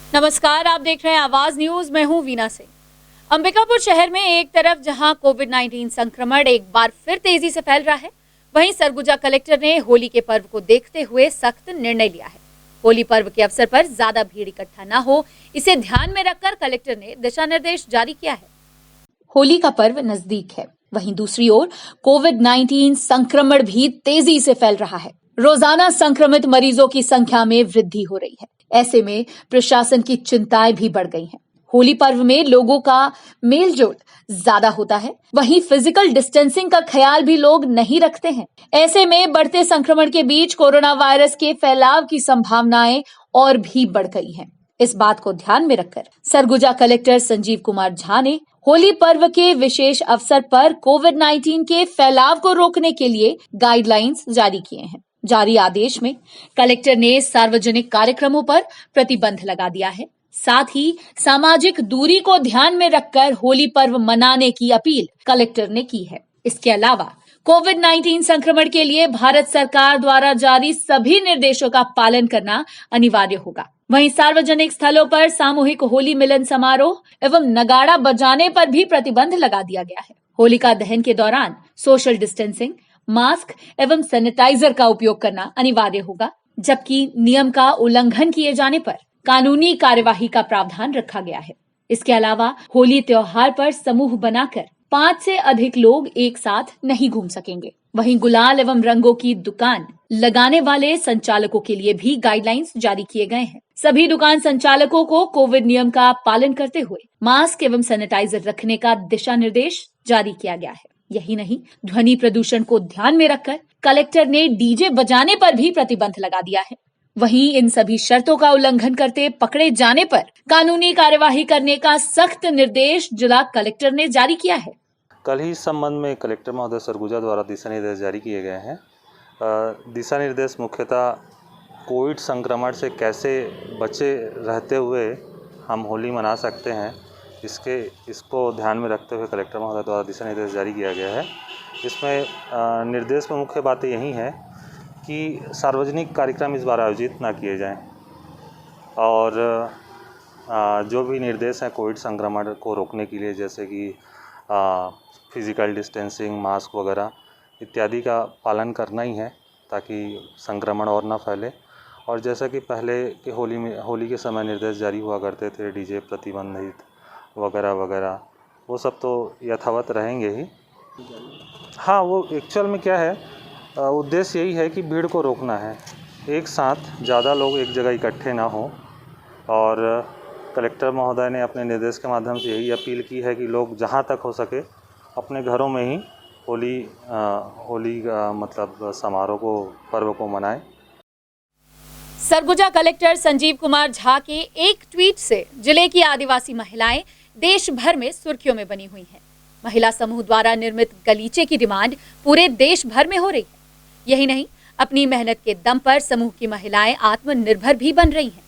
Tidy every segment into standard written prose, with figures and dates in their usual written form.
नमस्कार, आप देख रहे हैं आवाज न्यूज। मैं हूं वीना सिंह। अंबिकापुर शहर में एक तरफ जहां कोविड-19 संक्रमण एक बार फिर तेजी से फैल रहा है, वहीं सरगुजा कलेक्टर ने होली के पर्व को देखते हुए सख्त निर्णय लिया है। होली पर्व के अवसर पर ज्यादा भीड़ इकट्ठा न हो, इसे ध्यान में रखकर कलेक्टर ने दिशा निर्देश जारी किया है। होली का पर्व नजदीक है, वहीं दूसरी ओर कोविड-19 संक्रमण भी तेजी से फैल रहा है। रोजाना संक्रमित मरीजों की संख्या में वृद्धि हो रही है। ऐसे में प्रशासन की चिंताएं भी बढ़ गई हैं। होली पर्व में लोगों का मेलजोल ज्यादा होता है, वहीं फिजिकल डिस्टेंसिंग का ख्याल भी लोग नहीं रखते हैं। ऐसे में बढ़ते संक्रमण के बीच कोरोना वायरस के फैलाव की संभावनाएं और भी बढ़ गई हैं। इस बात को ध्यान में रखकर सरगुजा कलेक्टर संजीव कुमार झा ने होली पर्व के विशेष अवसर पर कोविड-19 के फैलाव को रोकने के लिए गाइडलाइंस जारी किए हैं। जारी आदेश में कलेक्टर ने सार्वजनिक कार्यक्रमों पर प्रतिबंध लगा दिया है। साथ ही सामाजिक दूरी को ध्यान में रखकर होली पर्व मनाने की अपील कलेक्टर ने की है। इसके अलावा कोविड-19 संक्रमण के लिए भारत सरकार द्वारा जारी सभी निर्देशों का पालन करना अनिवार्य होगा। वहीं सार्वजनिक स्थलों पर सामूहिक होली मिलन समारोह एवं नगाड़ा बजाने पर भी प्रतिबंध लगा दिया गया है। होलिका दहन के दौरान सोशल डिस्टेंसिंग, मास्क एवं सैनिटाइजर का उपयोग करना अनिवार्य होगा, जबकि नियम का उल्लंघन किए जाने पर कानूनी कार्यवाही का प्रावधान रखा गया है। इसके अलावा होली त्योहार पर समूह बनाकर 5 से अधिक लोग एक साथ नहीं घूम सकेंगे। वहीं गुलाल एवं रंगों की दुकान लगाने वाले संचालकों के लिए भी गाइडलाइंस जारी किए गए हैं। सभी दुकान संचालकों को कोविड नियम का पालन करते हुए मास्क एवं सैनिटाइजर रखने का दिशा निर्देश जारी किया गया है। यही नहीं, ध्वनि प्रदूषण को ध्यान में रखकर कलेक्टर ने डीजे बजाने पर भी प्रतिबंध लगा दिया है। वहीं इन सभी शर्तों का उल्लंघन करते पकड़े जाने पर कानूनी कार्यवाही करने का सख्त निर्देश जिला कलेक्टर ने जारी किया है। कल ही इस संबंध में कलेक्टर महोदय सरगुजा द्वारा दिशा निर्देश जारी किए गए हैं। दिशा निर्देश मुख्यतः कोविड संक्रमण से कैसे बचे रहते हुए हम होली मना सकते हैं, इसको ध्यान में रखते हुए कलेक्टर महोदय द्वारा दिशा निर्देश जारी किया गया है। इसमें निर्देश में मुख्य बातें यही हैं कि सार्वजनिक कार्यक्रम इस बार आयोजित ना किए जाएं और जो भी निर्देश हैं कोविड संक्रमण को रोकने के लिए, जैसे कि फिज़िकल डिस्टेंसिंग, मास्क वगैरह इत्यादि का पालन करना ही है ताकि संक्रमण और ना फैले। और जैसा कि पहले के होली के समय निर्देश जारी हुआ करते थे, डीजे प्रतिबंधित वगैरह वगैरह, वो सब तो यथावत रहेंगे ही। हाँ, वो एक्चुअल में क्या है, उद्देश्य यही है कि भीड़ को रोकना है, एक साथ ज़्यादा लोग एक जगह इकट्ठे ना हों। और कलेक्टर महोदय ने अपने निर्देश के माध्यम से यही अपील की है कि लोग जहाँ तक हो सके अपने घरों में ही होली का मतलब समारोह को, पर्व को मनाएं। सरगुजा कलेक्टर संजीव कुमार झा के एक ट्वीट से जिले की आदिवासी महिलाएं देश भर में सुर्खियों में बनी हुई हैं। महिला समूह द्वारा निर्मित गलीचे की डिमांड पूरे देश भर में हो रही है। यही नहीं, अपनी मेहनत के दम पर समूह की महिलाएं आत्मनिर्भर भी बन रही हैं।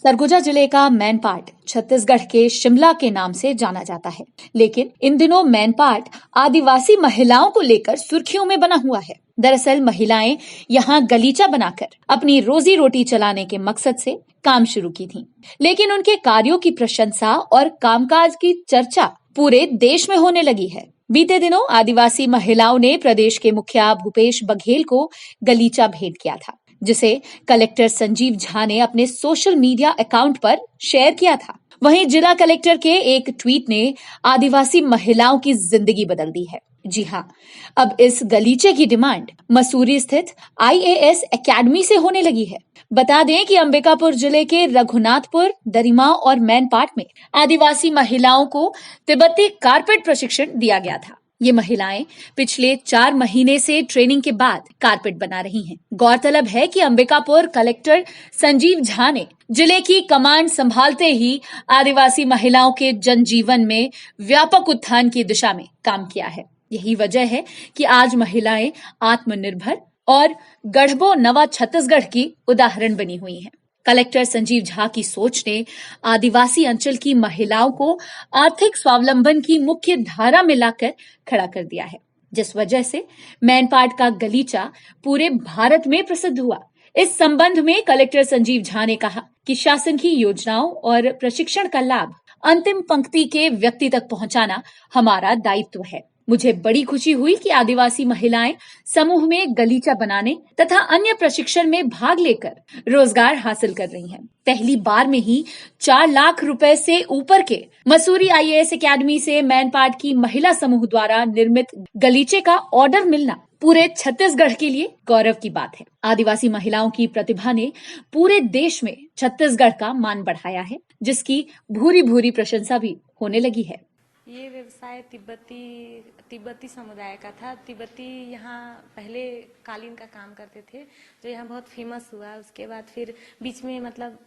सरगुजा जिले का मैनपाट छत्तीसगढ़ के शिमला के नाम से जाना जाता है, लेकिन इन दिनों मैनपाट आदिवासी महिलाओं को लेकर सुर्खियों में बना हुआ है। दरअसल महिलाएं यहाँ गलीचा बनाकर अपनी रोजी रोटी चलाने के मकसद से काम शुरू की थी, लेकिन उनके कार्यों की प्रशंसा और कामकाज की चर्चा पूरे देश में होने लगी है। बीते दिनों आदिवासी महिलाओं ने प्रदेश के मुखिया भूपेश बघेल को गलीचा भेंट किया था, जिसे कलेक्टर संजीव झा ने अपने सोशल मीडिया अकाउंट पर शेयर किया था। वहीं जिला कलेक्टर के एक ट्वीट ने आदिवासी महिलाओं की जिंदगी बदल दी है। जी हाँ, अब इस गलीचे की डिमांड मसूरी स्थित IAS एकेडमी से होने लगी है। बता दें कि अंबिकापुर जिले के रघुनाथपुर, दरिमा और मैनपाट में आदिवासी महिलाओं को तिब्बती कारपेट प्रशिक्षण दिया गया था। ये महिलाएं पिछले 4 महीने से ट्रेनिंग के बाद कारपेट बना रही हैं। गौरतलब है कि अंबिकापुर कलेक्टर संजीव झा ने जिले की कमांड संभालते ही आदिवासी महिलाओं के जनजीवन में व्यापक उत्थान की दिशा में काम किया है। यही वजह है कि आज महिलाएं आत्मनिर्भर और गढ़बो नवा छत्तीसगढ़ की उदाहरण बनी हुई हैं। कलेक्टर संजीव झा की सोच ने आदिवासी अंचल की महिलाओं को आर्थिक स्वावलंबन की मुख्य धारा में लाकर खड़ा कर दिया है, जिस वजह से मैनपाट का गलीचा पूरे भारत में प्रसिद्ध हुआ। इस संबंध में कलेक्टर संजीव झा ने कहा कि शासन की योजनाओं और प्रशिक्षण का लाभ अंतिम पंक्ति के व्यक्ति तक पहुंचाना हमारा दायित्व है। मुझे बड़ी खुशी हुई कि आदिवासी महिलाएं समूह में गलीचा बनाने तथा अन्य प्रशिक्षण में भाग लेकर रोजगार हासिल कर रही हैं। पहली बार में ही 4 लाख रुपए से ऊपर के मसूरी IAS एकेडमी से मैनपाट की महिला समूह द्वारा निर्मित गलीचे का ऑर्डर मिलना पूरे छत्तीसगढ़ के लिए गौरव की बात है। आदिवासी महिलाओं की प्रतिभा ने पूरे देश में छत्तीसगढ़ का मान बढ़ाया है, जिसकी भूरी भूरी प्रशंसा भी होने लगी है। ये व्यवसाय तिब्बती समुदाय का था। तिब्बती यहाँ पहले कालीन का काम करते थे, जो यहाँ बहुत फेमस हुआ। उसके बाद फिर बीच में मतलब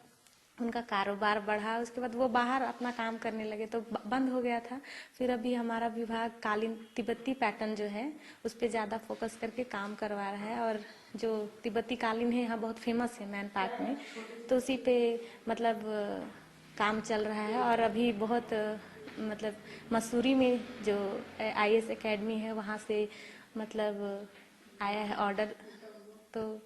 उनका कारोबार बढ़ा, उसके बाद वो बाहर अपना काम करने लगे तो बंद हो गया था। फिर अभी हमारा विभाग कालीन तिब्बती पैटर्न जो है उस पर ज़्यादा फोकस करके काम करवा रहा है, और जो तिब्बती कालीन है यहाँ बहुत फेमस है मैनपाट में, तो उसी पे मतलब काम चल रहा है। और अभी बहुत मतलब मसूरी में जो IAS एकेडमी है वहाँ से मतलब आया है ऑर्डर, तो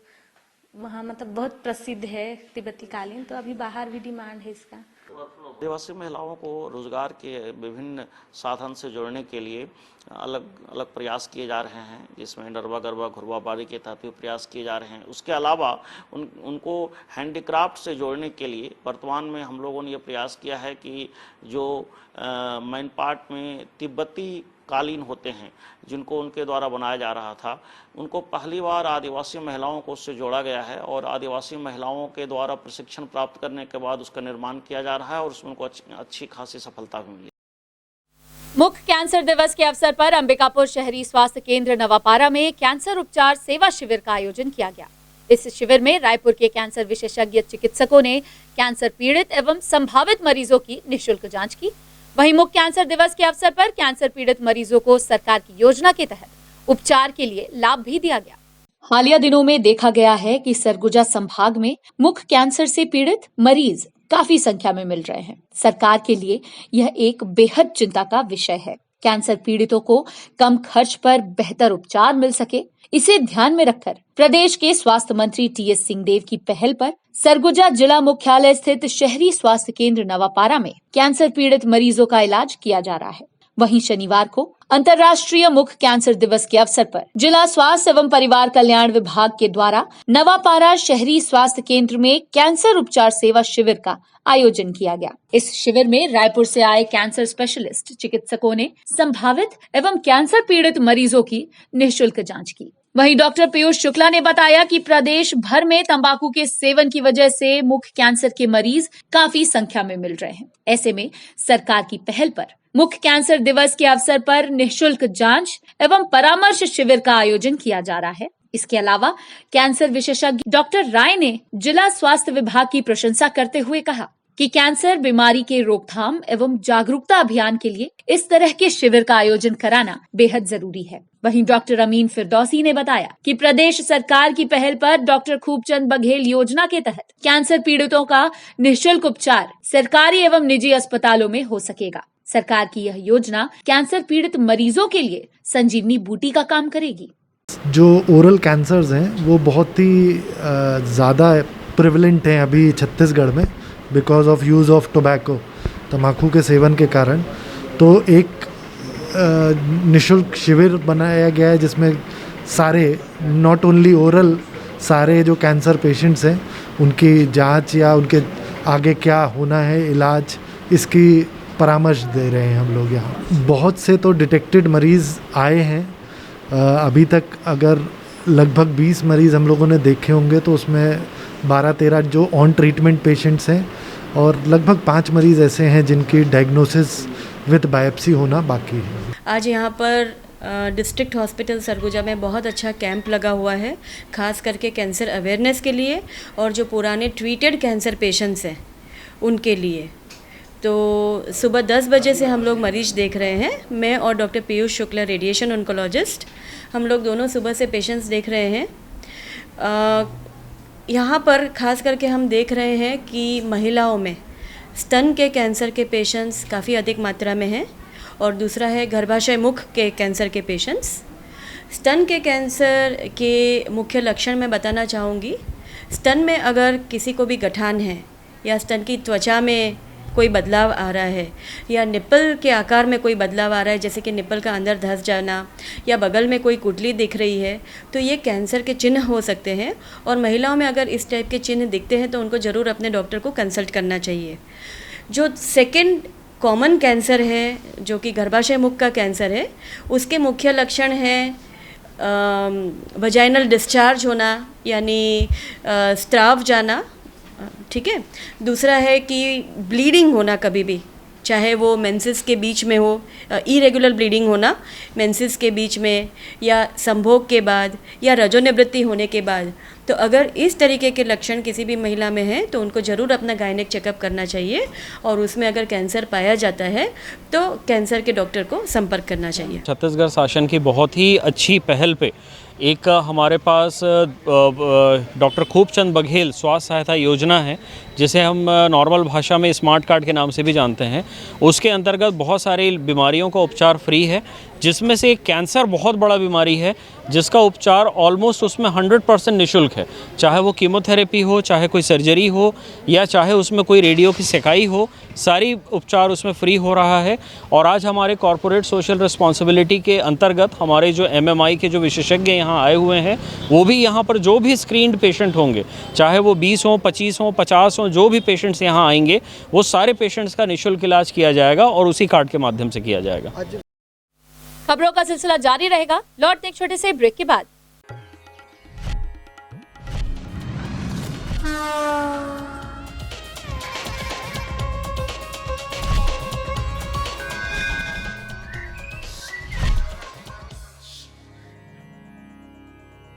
वहाँ मतलब बहुत प्रसिद्ध है तिब्बती कालीन, तो अभी बाहर भी डिमांड है इसका। आदिवासी महिलाओं को रोजगार के विभिन्न साधन से जोड़ने के लिए अलग अलग प्रयास किए जा रहे हैं, जिसमें डरवा गरबा घुरवा बारी के तहत भी प्रयास किए जा रहे हैं। उसके अलावा उनको हैंडीक्राफ्ट से जोड़ने के लिए वर्तमान में हम लोगों ने ये प्रयास किया है कि जो मैनपाट में तिब्बती कालीन होते हैं जिनको उनके द्वारा बनाया जा रहा था, उनको पहली बार आदिवासी महिलाओं को उससे जोड़ा गया है, और आदिवासी महिलाओं के द्वारा प्रशिक्षण प्राप्त करने के बाद उसका निर्माण किया जा रहा है, और उसमें उनको अच्छी खासी सफलता भी मिली। मुख्य कैंसर दिवस के अवसर पर अंबिकापुर शहरी स्वास्थ्य केंद्र नवापारा में कैंसर उपचार सेवा शिविर का आयोजन किया गया। इस शिविर में रायपुर के कैंसर विशेषज्ञ चिकित्सकों ने कैंसर पीड़ित एवं संभावित मरीजों की निःशुल्क जांच की। वहीं मुख्य कैंसर दिवस के अवसर पर कैंसर पीड़ित मरीजों को सरकार की योजना के तहत उपचार के लिए लाभ भी दिया गया। हालिया दिनों में देखा गया है कि सरगुजा संभाग में मुख्य कैंसर से पीड़ित मरीज काफी संख्या में मिल रहे हैं। सरकार के लिए यह एक बेहद चिंता का विषय है। कैंसर पीड़ितों को कम खर्च पर बेहतर उपचार मिल सके, इसे ध्यान में रखकर प्रदेश के स्वास्थ्य मंत्री TS सिंहदेव की पहल पर सरगुजा जिला मुख्यालय स्थित शहरी स्वास्थ्य केंद्र नवापारा में कैंसर पीड़ित मरीजों का इलाज किया जा रहा है। वहीं शनिवार को अंतर्राष्ट्रीय मुख्य कैंसर दिवस के अवसर पर जिला स्वास्थ्य एवं परिवार कल्याण विभाग के द्वारा नवापारा शहरी स्वास्थ्य केंद्र में कैंसर उपचार सेवा शिविर का आयोजन किया गया। इस शिविर में रायपुर से आए कैंसर स्पेशलिस्ट चिकित्सकों ने संभावित एवं कैंसर पीड़ित मरीजों की निःशुल्क जांच की। वहीं डॉक्टर पीयूष शुक्ला ने बताया कि प्रदेश भर में तंबाकू के सेवन की वजह से मुख्य कैंसर के मरीज काफी संख्या में मिल रहे हैं। ऐसे में सरकार की पहल पर मुख्य कैंसर दिवस के अवसर पर निःशुल्क जांच एवं परामर्श शिविर का आयोजन किया जा रहा है। इसके अलावा कैंसर विशेषज्ञ डॉक्टर राय ने जिला स्वास्थ्य विभाग की प्रशंसा करते हुए कहा कि कैंसर बीमारी के रोकथाम एवं जागरूकता अभियान के लिए इस तरह के शिविर का आयोजन कराना बेहद जरूरी है। वहीं डॉक्टर अमीन फिरदौसी ने बताया कि प्रदेश सरकार की पहल पर डॉक्टर खूबचंद बघेल योजना के तहत कैंसर पीड़ितों का निःशुल्क उपचार सरकारी एवं निजी अस्पतालों में हो सकेगा। सरकार की यह योजना कैंसर पीड़ित मरीजों के लिए संजीवनी बूटी का काम करेगी। जो ओरल कैंसर्स हैं वो बहुत ही ज़्यादा प्रिवलेंट हैं अभी छत्तीसगढ़ में, because of use of tobacco, तम्बाकू के सेवन के कारण। तो एक निःशुल्क शिविर बनाया गया है जिसमें सारे, नॉट ओनली ओरल, सारे जो कैंसर पेशेंट्स हैं उनकी जांच या उनके आगे क्या होना है इलाज, इसकी परामर्श दे रहे हैं हम लोग यहाँ। बहुत से तो डिटेक्टेड मरीज़ आए हैं अभी तक, अगर लगभग 20 मरीज़ हम लोगों ने देखे होंगे तो उसमें 12-13 जो ऑन ट्रीटमेंट पेशेंट्स हैं, और लगभग 5 मरीज़ ऐसे हैं जिनकी डायग्नोसिस विद बायोप्सी होना बाकी है। आज यहाँ पर डिस्ट्रिक्ट हॉस्पिटल सरगुजा में बहुत अच्छा कैंप लगा हुआ है, खास करके कैंसर अवेयरनेस के लिए और जो पुराने ट्रीटेड कैंसर पेशेंट्स हैं उनके लिए। तो सुबह 10 बजे से हम लोग मरीज देख रहे हैं। मैं और doctor Piyush Shukla, radiation oncologist, हम लोग दोनों सुबह से पेशेंट्स देख रहे हैं। यहाँ पर खास करके हम देख रहे हैं कि महिलाओं में स्तन के कैंसर के पेशेंट्स काफ़ी अधिक मात्रा में हैं, और दूसरा है गर्भाशय मुख के कैंसर के पेशेंट्स। स्तन के कैंसर के मुख्य लक्षण मैं बताना चाहूँगी स्तन में अगर किसी को भी गठान है या स्तन की त्वचा में कोई बदलाव आ रहा है या निप्पल के आकार में कोई बदलाव आ रहा है, जैसे कि निप्पल का अंदर धंस जाना या बगल में कोई कुंडली दिख रही है, तो ये कैंसर के चिन्ह हो सकते हैं। और महिलाओं में अगर इस टाइप के चिन्ह दिखते हैं तो उनको ज़रूर अपने डॉक्टर को कंसल्ट करना चाहिए। जो सेकंड कॉमन कैंसर है जो कि गर्भाशय मुख का कैंसर है, उसके मुख्य लक्षण हैं वजाइनल डिस्चार्ज होना यानी स्त्राव जाना, ठीक है। दूसरा है कि ब्लीडिंग होना कभी भी, चाहे वो मेंसेस के बीच में हो, इरेगुलर ब्लीडिंग होना मेंसेस के बीच में या संभोग के बाद या रजोनिवृत्ति होने के बाद। तो अगर इस तरीके के लक्षण किसी भी महिला में हैं तो उनको ज़रूर अपना गायनेक चेकअप करना चाहिए और उसमें अगर कैंसर पाया जाता है तो कैंसर के डॉक्टर को संपर्क करना चाहिए। छत्तीसगढ़ शासन की बहुत ही अच्छी पहल पे एक हमारे पास डॉक्टर खूबचंद बघेल स्वास्थ्य सहायता योजना है, जिसे हम नॉर्मल भाषा में स्मार्ट कार्ड के नाम से भी जानते हैं। उसके अंतर्गत बहुत सारी बीमारियों का उपचार फ्री है, जिसमें से कैंसर बहुत बड़ा बीमारी है जिसका उपचार ऑलमोस्ट उसमें 100% निःशुल्क है। चाहे वो कीमोथेरेपी हो, चाहे कोई सर्जरी हो या चाहे उसमें कोई रेडियो की सेकाई हो, सारी उपचार उसमें फ्री हो रहा है। और आज हमारे कॉरपोरेट सोशल रिस्पॉन्सिबिलिटी के अंतर्गत हमारे जो MMI के जो विशेषज्ञ यहाँ आए हुए हैं, वो भी यहाँ पर जो भी स्क्रीन्ड पेशेंट होंगे, चाहे वो 20 हों, 25 हों, 50 हों, जो भी पेशेंट्स यहाँ आएंगे वो सारे पेशेंट्स का निःशुल्क इलाज किया जाएगा और उसी कार्ड के माध्यम से किया जाएगा। खबरों का सिलसिला जारी रहेगा, लौटते एक छोटे से ब्रेक के बाद।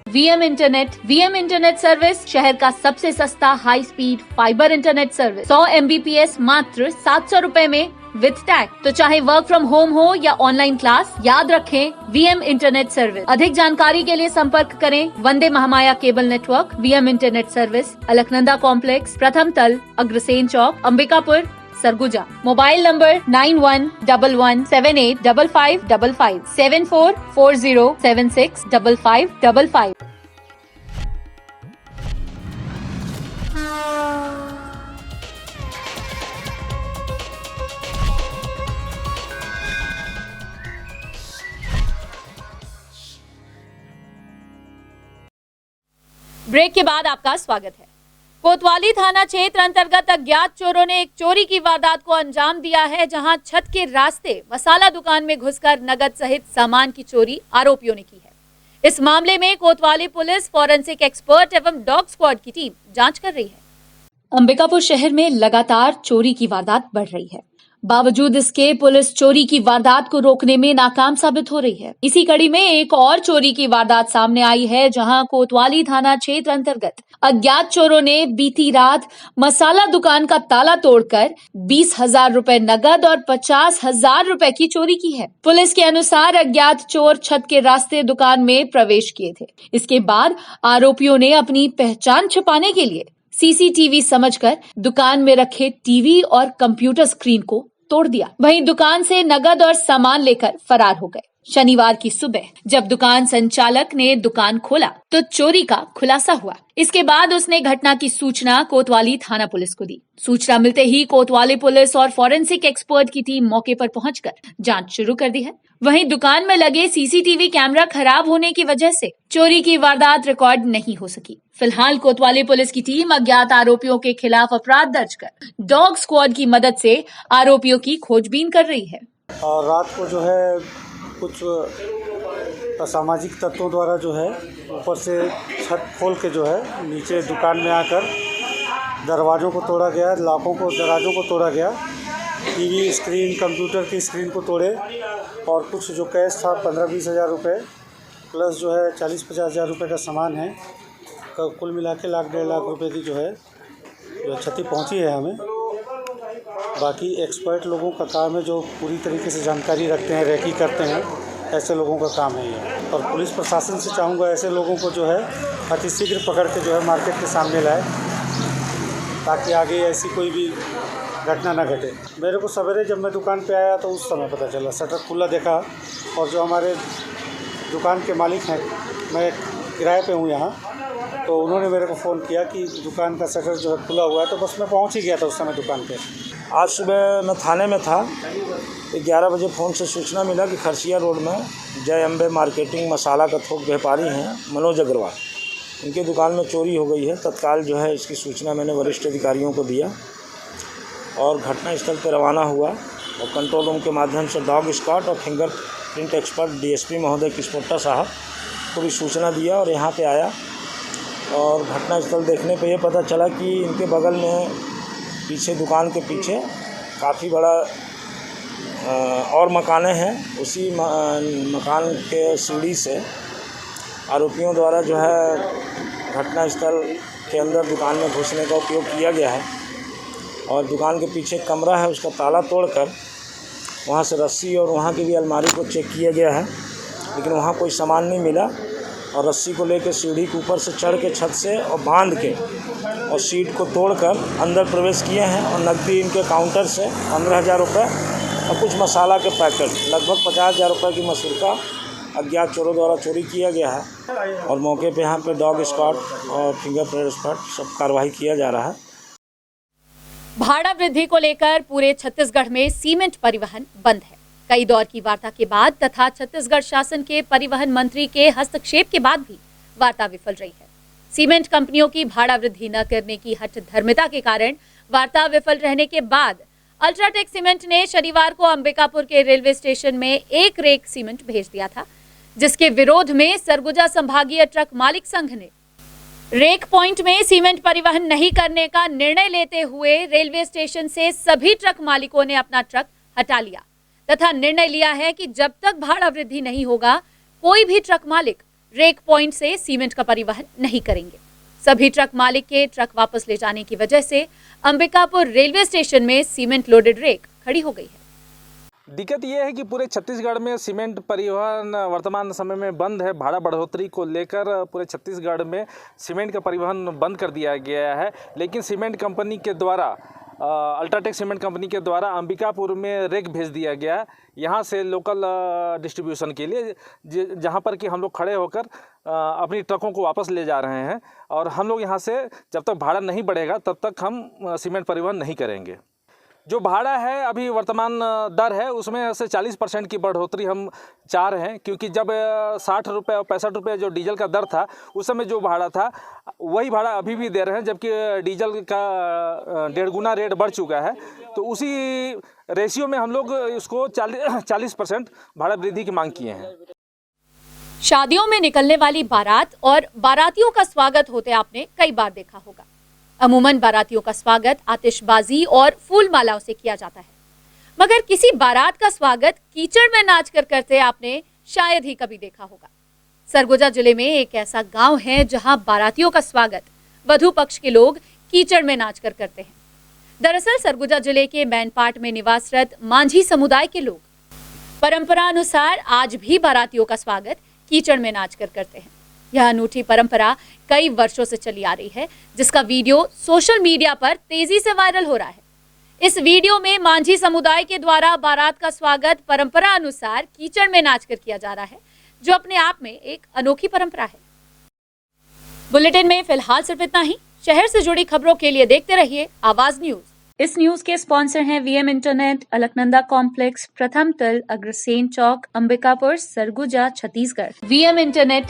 वीएम इंटरनेट सर्विस शहर का सबसे सस्ता high speed fibre internet service. 100 MBPS मात्र 700 रुपए में विद टैग। तो चाहे वर्क फ्रॉम होम हो या ऑनलाइन क्लास, याद रखें वीएम इंटरनेट सर्विस। अधिक जानकारी के लिए संपर्क करें Vande Mahamaya cable network. VM internet service, Alaknanda complex, प्रथम तल, Agrasen Chowk, Ambikapur, Surguja. Mobile number 9111785555 7440765555। Break के बाद आपका स्वागत है। कोतवाली थाना क्षेत्र अंतर्गत अज्ञात चोरों ने एक चोरी की वारदात को अंजाम दिया है, जहां छत के रास्ते मसाला दुकान में घुसकर नगद सहित सामान की चोरी आरोपियों ने की है। इस मामले में कोतवाली पुलिस, फॉरेंसिक एक्सपर्ट एवं डॉग स्क्वाड की टीम जांच कर रही है। अंबिकापुर शहर में लगातार चोरी की वारदात बढ़ रही है। बावजूद इसके पुलिस चोरी की वारदात को रोकने में नाकाम साबित हो रही है। इसी कड़ी में एक और चोरी की वारदात सामने आई है, जहां कोतवाली थाना क्षेत्र अंतर्गत अज्ञात चोरों ने बीती रात मसाला दुकान का ताला तोड़कर 20,000 रुपए नगद और 50,000 रुपए की चोरी की है। पुलिस के अनुसार अज्ञात चोर छत के रास्ते दुकान में प्रवेश किए थे। इसके बाद आरोपियों ने अपनी पहचान छिपाने के लिए सीसीटीवी समझकर दुकान में रखे टीवी और कंप्यूटर स्क्रीन को तोड़ दिया। वहीं दुकान से नगद और सामान लेकर फरार हो गए। शनिवार की सुबह जब दुकान संचालक ने दुकान खोला तो चोरी का खुलासा हुआ। इसके बाद उसने घटना की सूचना कोतवाली थाना पुलिस को दी। सूचना मिलते ही कोतवाली पुलिस और फॉरेंसिक एक्सपर्ट की टीम मौके पर पहुंचकर जांच शुरू कर दी है। वहीं दुकान में लगे सीसीटीवी कैमरा खराब होने की वजह से चोरी की वारदात रिकॉर्ड नहीं हो सकी। फिलहाल कोतवाली पुलिस की टीम अज्ञात आरोपियों के खिलाफ अपराध दर्ज कर डॉग स्क्वाड की मदद से आरोपियों की खोजबीन कर रही है। और रात को जो है कुछ असामाजिक तत्वों द्वारा जो है ऊपर से छत खोल के जो है नीचे दुकान में आकर दरवाज़ों को तोड़ा गया, लॉकों को, दराजों को तोड़ा गया, टीवी स्क्रीन, कंप्यूटर की स्क्रीन को तोड़े और कुछ जो कैश था 15-20 हज़ार रुपये प्लस जो है 40-50 हज़ार रुपये का सामान है। कुल मिला के 1-1.5 लाख रुपये की जो है क्षति पहुंची है हमें। बाकी एक्सपर्ट लोगों का काम है जो पूरी तरीके से जानकारी रखते हैं, रेकी करते हैं, ऐसे लोगों का काम है ये। और पुलिस प्रशासन से चाहूँगा ऐसे लोगों को जो है अतिशीघ्र पकड़ के जो है मार्केट के सामने लाए, ताकि आगे ऐसी कोई भी घटना ना घटे। मेरे को सवेरे जब मैं दुकान पे आया तो उस समय पता चला, शटर खुला देखा और जो हमारे दुकान के मालिक हैं, मैं किराए पे हूँ यहाँ, तो उन्होंने मेरे को फ़ोन किया कि दुकान का शटर जो है खुला हुआ है, तो बस मैं पहुंच ही गया था उस समय दुकान पे। आज सुबह मैं थाने में था, 11 बजे फ़ोन से सूचना मिला कि खरसिया रोड में जय अम्बे मार्केटिंग मसाला का थोक व्यापारी हैं मनोज अग्रवाल, इनके दुकान में चोरी हो गई है। तत्काल जो है इसकी सूचना मैंने वरिष्ठ अधिकारियों को दिया और घटनास्थल पर रवाना हुआ और कंट्रोल रूम के माध्यम से डॉग स्क्वाड और फिंगरप्रिंट एक्सपर्ट डीएसपी महोदय किस्पोट्टा साहब को भी सूचना दिया और यहाँ पे आया। और घटनास्थल देखने पे ये पता चला कि इनके बगल में पीछे दुकान के पीछे काफ़ी बड़ा और मकानें हैं। उसी मकान के सीढ़ी से आरोपियों द्वारा जो है घटनास्थल के अंदर दुकान में घुसने का उपयोग किया गया है और दुकान के पीछे कमरा है, उसका ताला तोड़कर वहाँ से रस्सी और वहाँ की भी अलमारी को चेक किया गया है, लेकिन वहाँ कोई सामान नहीं मिला। और रस्सी को लेकर सीढ़ी के ऊपर से चढ़ के छत से और बांध के और सीट को तोड़कर अंदर प्रवेश किए हैं और नकदी इनके काउंटर से 15,000 रुपये और कुछ मसाला के पैकेट लगभग 50,000 रुपये की मसूरका अज्ञात चोरों द्वारा चोरी किया गया है। और मौके पे यहाँ पे डॉग स्क्वाड और फिंगरप्रिंट एक्सपर्ट सब कार्रवाई किया जा रहा है। भाड़ा वृद्धि को लेकर पूरे छत्तीसगढ़ में सीमेंट परिवहन बंद है। कई दौर की वार्ता के बाद तथा छत्तीसगढ़ शासन के परिवहन मंत्री के हस्तक्षेप के बाद भी वार्ता विफल रही है। सीमेंट कंपनियों की भाड़ा वृद्धि न करने की हठधर्मिता के कारण वार्ता विफल रहने के बाद अल्ट्राटेक सीमेंट ने शनिवार को अंबिकापुर के रेलवे स्टेशन में एक रेक सीमेंट भेज दिया था, जिसके विरोध में सरगुजा संभागीय ट्रक मालिक संघ ने रेक पॉइंट में सीमेंट परिवहन नहीं करने का निर्णय लेते हुए रेलवे स्टेशन से सभी ट्रक मालिकों ने अपना ट्रक हटा लिया तथा निर्णय लिया है कि जब तक भाड़ा वृद्धि नहीं होगा कोई भी ट्रक मालिक रेक पॉइंट से सीमेंट का परिवहन नहीं करेंगे। सभी ट्रक मालिक के ट्रक वापस ले जाने की वजह से अंबिकापुर रेलवे स्टेशन में सीमेंट लोडेड रेक खड़ी हो गई है। दिक्कत ये है कि पूरे छत्तीसगढ़ में सीमेंट परिवहन वर्तमान समय में बंद है। भाड़ा बढ़ोतरी को लेकर पूरे छत्तीसगढ़ में सीमेंट का परिवहन बंद कर दिया गया है, लेकिन सीमेंट कंपनी के द्वारा अल्ट्राटेक सीमेंट कंपनी के द्वारा अंबिकापुर में रेक भेज दिया गया यहाँ से लोकल डिस्ट्रीब्यूशन के लिए, जहाँ पर कि हम लोग खड़े होकर अपनी ट्रकों को वापस ले जा रहे हैं। और हम लोग यहाँ से जब तक भाड़ा नहीं बढ़ेगा तब तक हम सीमेंट परिवहन नहीं करेंगे। जो भाड़ा है अभी वर्तमान दर है उसमें से 40% की बढ़ोतरी हम चाह रहे हैं, क्योंकि जब 60 रुपये और 65 रुपये जो डीजल का दर था उस समय जो भाड़ा था वही भाड़ा अभी भी दे रहे हैं, जबकि डीजल का 1.5 गुना रेट बढ़ चुका है। तो उसी रेशियो में हम लोग इसको 40% भाड़ा वृद्धि की मांग किए हैं। शादियों में निकलने वाली बारात और बारातियों का स्वागत होते आपने कई बार देखा होगा। अमूमन बारातियों का स्वागत आतिशबाजी और फूल मालाओं से किया जाता है, मगर किसी बारात का स्वागत कीचड़ में नाचकर करते आपने शायद ही कभी देखा होगा। सरगुजा जिले में एक ऐसा गांव है जहां बारातियों का स्वागत वधू पक्ष के लोग कीचड़ में नाचकर करते हैं। दरअसल सरगुजा जिले के मैनपाट में निवासरत मांझी समुदाय के लोग परंपरा अनुसार आज भी बारातियों का स्वागत कीचड़ में नाचकर करते हैं। यह अनूठी परंपरा कई वर्षों से चली आ रही है, जिसका वीडियो सोशल मीडिया पर तेजी से वायरल हो रहा है। इस वीडियो में मांझी समुदाय के द्वारा बारात का स्वागत परंपरा अनुसार कीचड़ में नाचकर किया जा रहा है, जो अपने आप में एक अनोखी परंपरा है। बुलेटिन में फिलहाल सिर्फ इतना ही। शहर से जुड़ी खबरों के लिए देखते रहिए आवाज न्यूज। इस न्यूज के स्पॉन्सर हैं वीएम इंटरनेट, अलकनंदा कॉम्प्लेक्स, प्रथम तल, Agrasen Chowk, Ambikapur, Surguja, Chhattisgarh. VM internet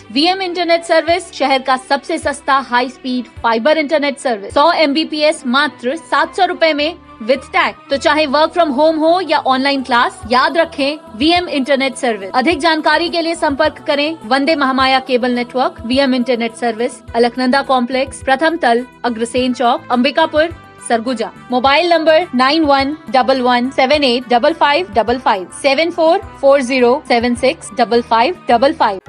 service शहर का सबसे सस्ता high speed fibre internet service. 100 MBPS मात्र 700 रुपए में विद टैग। तो चाहे वर्क फ्रॉम होम हो या ऑनलाइन क्लास, याद रखें वीएम इंटरनेट सर्विस। अधिक जानकारी के लिए संपर्क करें Vande Mahamaya cable network, VM internet service, Alaknanda complex, प्रथम तल, अग्रसेन चौक, अंबिकापुर, सरगुजा। Mobile number 9111785555 7440765555।